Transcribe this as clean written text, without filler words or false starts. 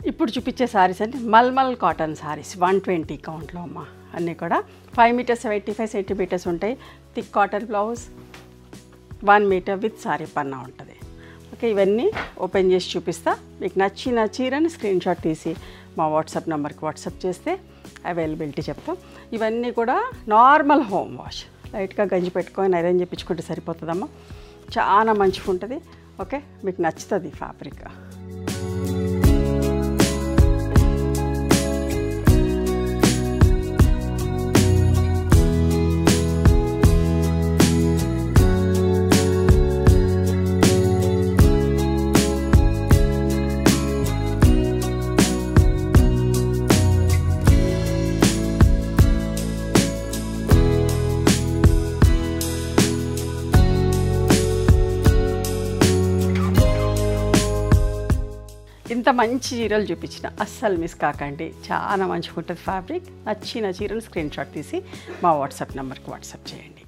ఇప్పుడు చూపించే సారీస్ అంటే మల్మల్ కాటన్ సారీస్ 120 కౌంట్లో అమ్మ. అన్నీ కూడా 5 మీటర్స్ 75 సెంటీమీటర్స్ ఉంటాయి. Thick cotton blouse, 1 metre with sari పన్నా ఉంటుంది. ఓకే, ఇవన్నీ ఓపెన్ చేసి చూపిస్తా. మీకు నచ్చిన చీరని స్క్రీన్ షాట్ తీసి మా వాట్సాప్ నెంబర్కి వాట్సాప్ చేస్తే అవైలబిలిటీ చెప్తాం. ఇవన్నీ కూడా నార్మల్ హోమ్ వాష్, లైట్గా గంజి పెట్టుకొని ఐరన్ చేయించుకుంటే సరిపోతుందమ్మా. చాలా మంచిగా ఉంటుంది. ఓకే, మీకు నచ్చుతుంది ఫ్యాబ్రిక్. ఇంత మంచి చీరలు చూపించిన అస్సలు మిస్ కాకండి. చాలా మంచిగా ఉంటుంది ఫ్యాబ్రిక్. నచ్చిన చీరను స్క్రీన్ షాట్ తీసి మా వాట్సాప్ నెంబర్కి వాట్సాప్ చేయండి.